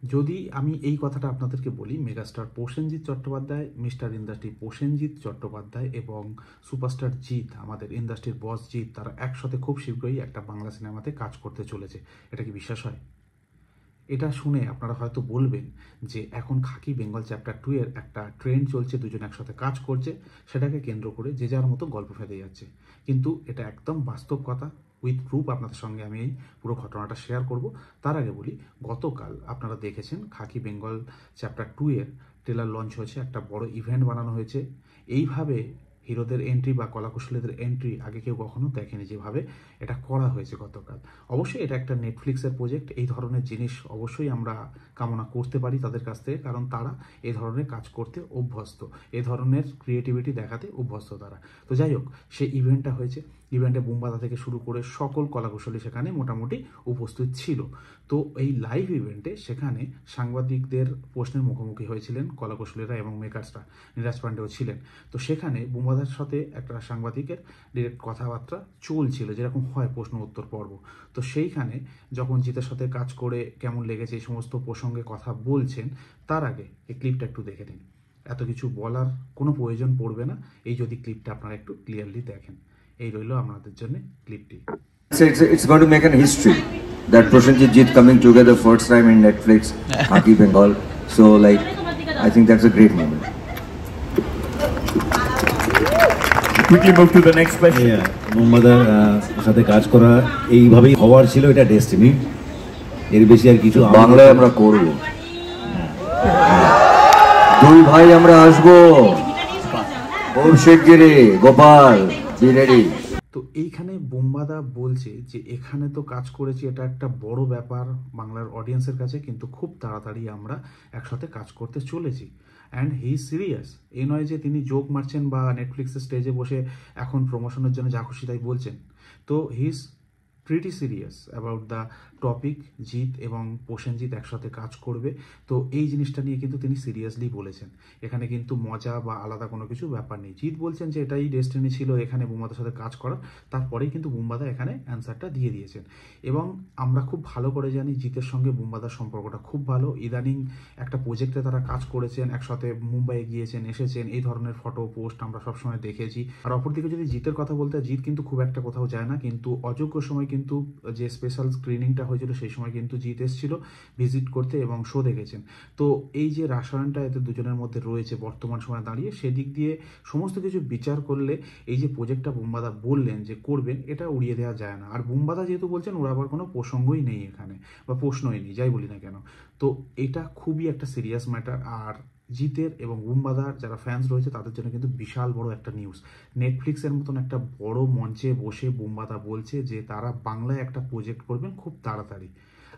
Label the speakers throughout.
Speaker 1: যদি আমি এই কথাটা আপনাদেরকে বলি, megastar Prosenjit Chattopadhyay, mister industry Prosenjit Chattopadhyay এবং সুপারস্টার জিৎ, আমাদের ইন্ডাস্ট্রির বস জিৎ, তারা একসাথে খুব শীঘ্রই একটা বাংলা সিনেমাতে কাজ করতে চলেছে। এটা কি বিশ্বাস হয়? এটা শুনে আপনারা হয়তো বলবেন যে এখন খাকি বেঙ্গল চ্যাপ্টার 2 এর একটা ট্রেন্ড চলছে, দুজন একসাথে কাজ করছে, সেটাকে কেন্দ্র করে যে যার মতো গল্প ফেঁদে যাচ্ছে। কিন্তু এটা একদম বাস্তব কথা, উইথ প্রুফ আপনাদের সঙ্গে আমি এই পুরো ঘটনাটা শেয়ার করব। তার আগে বলি, গতকাল আপনারা দেখেছেন খাকি বেঙ্গল চ্যাপ্টার 2 এর ট্রেলার লঞ্চ হয়েছে, একটা বড় ইভেন্ট বানানো হয়েছে। এইভাবে হিরোদের এন্ট্রি বা কলাকুশলীদের এন্ট্রি আগে কেউ কখনো দেখেনি, যেভাবে এটা করা হয়েছে গতকাল। অবশ্যই এটা একটা নেটফ্লিক্সের প্রজেক্ট, এই ধরনের জিনিস অবশ্যই আমরা কামনা করতে পারি তাদের কাছ থেকে, কারণ তারা এই ধরনের কাজ করতে অভ্যস্ত, এই ধরনের ক্রিয়েটিভিটি দেখাতে অভ্যস্ত তারা। তো যাই হোক, সেই ইভেন্টটা হয়েছে। ইভেন্টে বুম্বাদা থেকে শুরু করে সকল কলাকুশলী সেখানে মোটামুটি উপস্থিত ছিল। তো এই লাইভ ইভেন্টে সেখানে সাংবাদিকদের প্রশ্নের মুখোমুখি হয়েছিলেন কলাকুশলীরা এবং মেকার্সরা, নীরাজ পাণ্ডেও ছিলেন। তো সেখানে বুম্বাদার সাথে একটা সাংবাদিকের ডিরেক্ট কথাবার্তা চলছিল, যেরকম হয় প্রশ্ন উত্তর পর্ব। তো সেইখানে যখন জিতের সাথে কাজ করে কেমন লেগেছে এই সমস্ত প্রসঙ্গে কথা বলছেন, তার আগে এই ক্লিপটা একটু দেখে নিন। এত কিছু বলার কোনো প্রয়োজন পড়বে না, এই যদি ক্লিপটা আপনারা একটু ক্লিয়ারলি দেখেন। এই রইল আপনাদের জন্য ক্লিপটি।
Speaker 2: It's going to make an history that Prosenjit Jeet coming together first time in Netflix, Khaki Bengal. So like, I think that's a great moment.
Speaker 3: Quickly move to the next question.
Speaker 4: মোহাম্মদার সাথে কাজ করা এইভাবেই হওয়ার ছিল, এটা destiny, এর বেশি আর কিছু
Speaker 2: বাংলায় আমরা করব। দুই ভাই আমরা আসবো, অভিষেক গিরি, গোপাল, বি রেডি।
Speaker 1: তো এইখানে বুম্বাদা বলছে যে এখানে তো কাজ করেছি, এটা একটা বড় ব্যাপার বাংলার অডিয়েন্সের কাছে, কিন্তু খুব তাড়াতাড়ি আমরা একসাথে কাজ করতে চলেছি। And he serious. এই নয় যে তিনি জোক মারছেন বা নেটফ্লিক্সের স্টেজে বসে এখন প্রমোশনের জন্য যা খুশি তাই বলছেন। তো he is pretty serious about the topic. Jeet এবং প্রসেনজিৎ একসাথে কাজ করবে, তো এই জিনিসটা নিয়ে কিন্তু তিনি সিরিয়াসলি বলেছেন। এখানে কিন্তু মজা বা আলাদা কোনো কিছু ব্যাপার নেই। জিৎ বলছেন যে এটাই ডেস্টিনি ছিল এখানে বুম্বাদার সাথে কাজ করার, তারপরেই কিন্তু বুম্বাদা এখানে অ্যান্সারটা দিয়ে দিয়েছেন। এবং আমরা খুব ভালো করে জানি জিতের সঙ্গে বুম্বাদার সম্পর্কটা খুব ভালো। ইদানিং একটা প্রজেক্টে তারা কাজ করেছেন, একসাথে মুম্বাইয়ে গিয়েছেন, এসেছেন, এই ধরনের ফটো পোস্ট আমরা সবসময় দেখেছি। আর অপরদিকে যদি জিতের কথা বলতে, জিৎ কিন্তু খুব একটা কোথাও যায় না, কিন্তু অযোগ্য সময় কিন্তু যে স্পেশাল স্ক্রিনিংটা হয়েছিল সেই সময় কিন্তু জিৎ এসেছিল ভিজিট করতে এবং শো দেখেছেন। তো এই যে রাসায়নটা এতে দুজনের মধ্যে রয়েছে বর্তমান সময়ে দাঁড়িয়ে, সেদিক দিয়ে সমস্ত কিছু বিচার করলে এই যে প্রজেক্টটা বুম্বাদা বললেন যে করবেন, এটা উড়িয়ে দেওয়া যায় না। আর বুম্বাদা যেহেতু বলছেন, ওর আবার কোনো প্রসঙ্গই নেই এখানে, বা প্রশ্নই নেই, যাই বলি না কেন। তো এটা খুবই একটা সিরিয়াস ম্যাটার। আর জিতের এবং বুম্বাদার যারা ফ্যান্স রয়েছে তাদের জন্য কিন্তু বিশাল বড় একটা নিউজ। নেটফ্লিক্সের মতন একটা বড় মঞ্চে বসে বুম্বাদা বলছে যে তারা বাংলায় একটা প্রজেক্ট করবেন খুব তাড়াতাড়ি।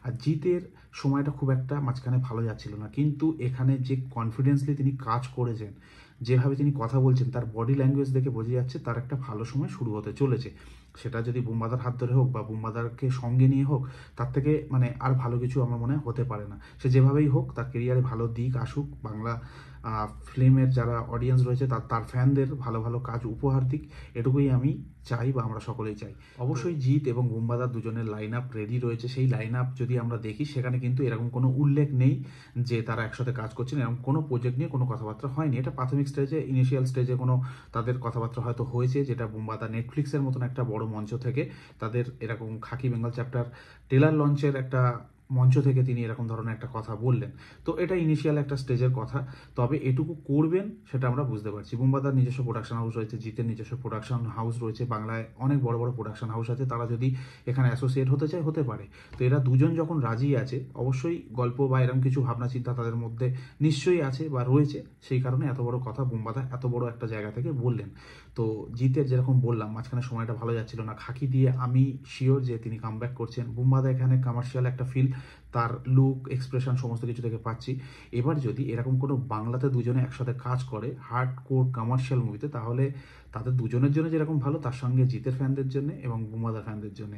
Speaker 1: আর জিতের সময়টা খুব একটা মাঝখানে ভালো যাচ্ছিল না, কিন্তু এখানে যে কনফিডেন্সলি তিনি কাজ করেছেন, যেভাবে তিনি কথা বলছেন, তার বডি ল্যাঙ্গুয়েজ দেখে বোঝা যাচ্ছে তার একটা ভালো সময় শুরু হতে চলেছে। সেটা যদি বুম্বাদার হাত ধরে হোক বা বুম্বাদারকে সঙ্গে নিয়ে হোক, তার থেকে মানে আর ভালো কিছু আমার মনে হয় হতে পারে না। সে যেভাবেই হোক তার কেরিয়ারে ভালো দিক আসুক, বাংলা ফিল্মের যারা অডিয়েন্স রয়েছে তার ফ্যানদের ভালো ভালো কাজ উপহার দিক, এটুকুই আমি চাই বা আমরা সকলেই চাই। অবশ্যই জিৎ এবং বুম্বাদা দুজনের লাইন আপ রেডি রয়েছে। সেই লাইন আপ যদি আমরা দেখি, সেখানে কিন্তু এরকম কোনো উল্লেখ নেই যে তারা একসাথে কাজ করছেন, এরকম কোনো প্রজেক্ট নিয়ে কোনো কথাবার্তা হয়নি। এটা প্রাথমিক স্টেজে, ইনিশিয়াল স্টেজে কোনো তাদের কথাবার্তা হয়তো হয়েছে, যেটা বুম্বাদা নেটফ্লিক্সের মতন একটা বড় মঞ্চ থেকে তাদের এরকম খাকি বেঙ্গল চ্যাপ্টার ট্রেলার লঞ্চের একটা মঞ্চ থেকে তিনি এরকম ধরনের একটা কথা বললেন। তো এটা ইনিশিয়াল একটা স্টেজের কথা, তবে এটুকু করবেন সেটা আমরা বুঝতে পারছি। বুম্বাদার নিজস্ব প্রোডাকশন হাউস রয়েছে, জিতের নিজস্ব প্রোডাকশন হাউস রয়েছে, বাংলায় অনেক বড় বড় প্রোডাকশন হাউস আছে, তারা যদি এখানে অ্যাসোসিয়েট হতে চায় হতে পারে। তো এরা দুজন যখন রাজি আছে, অবশ্যই গল্প বা এরকম কিছু ভাবনা চিন্তা তাদের মধ্যে নিশ্চয়ই আছে বা রয়েছে, সেই কারণে এত বড় কথা বুম্বাদা এত বড় একটা জায়গা থেকে বললেন। তো জিতের যেরকম বললাম, মাঝখানে সময়টা ভালো যাচ্ছিল না, খাকি দিয়ে আমি শিওর যে তিনি কামব্যাক করছেন। বুম্বাদা এখানে কমার্শিয়াল একটা ফিল তার লুক, এক্সপ্রেশন সমস্ত কিছু থেকে পাচ্ছি। এবার যদি এরকম কোনো বাংলাতে দুজনে একসাথে কাজ করে হার্ড কোর কমার্শিয়াল মুভিতে, তাহলে তাদের দুজনের জন্য যেরকম ভালো, তার সঙ্গে জিতের ফ্যানদের জন্য এবং বুম্বাদার ফ্যানদের জন্য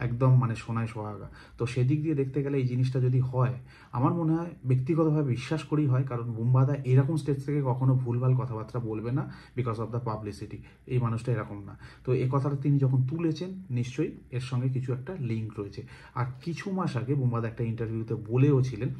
Speaker 1: একদম মানে সোনায় সোহাগা। তো সেদিক দিয়ে দেখতে গেলে এই জিনিসটা যদি হয়, আমার মনে হয় ব্যক্তিগতভাবে বিশ্বাস করেই হয়, কারণ বুম্বাদা এরকম স্টেজ থেকে কখনো ভুলভাল কথাবার্তা বলবে না বিকজ অফ দ্য পাবলিসিটি। এই মানুষটা এরকম না। তো এই কথাটা তিনি যখন তুলেছেন, নিশ্চয়ই এর সঙ্গে কিছু একটা লিঙ্ক রয়েছে। আর কিছু মাস আগে বুম্বাদা একটা ইন্টারভিউতে বলেও ছিলেন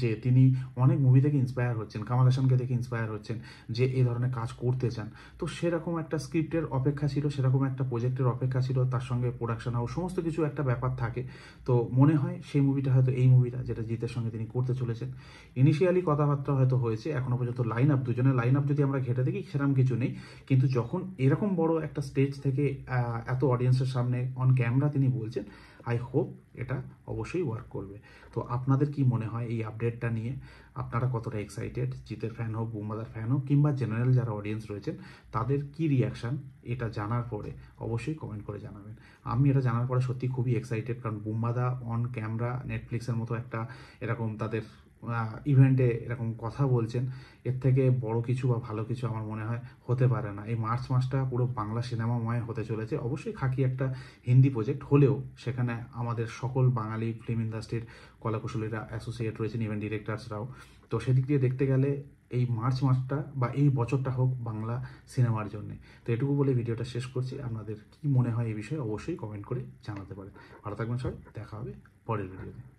Speaker 1: যে তিনি অনেক মুভি থেকে ইন্সপায়ার হচ্ছেন, কামাল হাসানকে দেখে ইন্সপায়ার হচ্ছেন যে এই ধরনের কাজ করতে চান। তো সেরকম একটা স্ক্রিপ্টের অপেক্ষা ছিল, সেরকম একটা প্রজেক্টের অপেক্ষা ছিল, তার সঙ্গে প্রোডাকশন হাউস সমস্ত কিছু একটা ব্যাপার থাকে। তো মনে হয় সেই মুভিটা হয়তো এই মুভিটা যেটা জিতের সঙ্গে তিনি করতে চলেছেন। ইনিশিয়ালি কথাবার্তা হয়তো হয়েছে, এখনও পর্যন্ত লাইন আপ, দুজনের লাইন আপ যদি আমরা ঘেটে দেখি সেরকম কিছু নেই, কিন্তু যখন এরকম বড় একটা স্টেজ থেকে এত অডিয়েন্সের সামনে অন ক্যামেরা তিনি বলছেন, আই হোপ এটা অবশ্যই ওয়ার্ক করবে। তো আপনাদের কি মনে হয় এই আপডেটটা নিয়ে? আপনারা কতটা এক্সাইটেড? জিতের ফ্যান হোক, বুম্বাদার ফ্যান হোক, কিংবা জেনারেল যারা অডিয়েন্স রয়েছেন তাদের কি রিয়াকশান এটা জানার পরে অবশ্যই কমেন্ট করে জানাবেন। আমি এটা জানার পরে সত্যি খুবই এক্সাইটেড, কারণ বুম্বাদা অন ক্যামেরা নেটফ্লিক্সের মতো একটা এরকম তাদের ইভেন্টে এরকম কথা বলছেন, এর থেকে বড় কিছু বা ভালো কিছু আমার মনে হয় হতে পারে না। এই মার্চ মাসটা পুরো বাংলা সিনেমাময় হতে চলেছে। অবশ্যই খাকি একটা হিন্দি প্রজেক্ট হলেও সেখানে আমাদের সকল বাঙালি ফিল্ম ইন্ডাস্ট্রির কলাকুশলীরা অ্যাসোসিয়েট রয়েছেন, ইভেন্ট ডিরেক্টরসরাও। তো সেদিক দিয়ে দেখতে গেলে এই মার্চ মাসটা বা এই বছরটা হোক বাংলা সিনেমার জন্য। তো এটুকু বলে ভিডিওটা শেষ করছি। আপনাদের কি মনে হয় এই বিষয়ে অবশ্যই কমেন্ট করে জানাতে পারেন। ভালো থাকবেন সবাই, দেখা হবে পরের ভিডিওতে।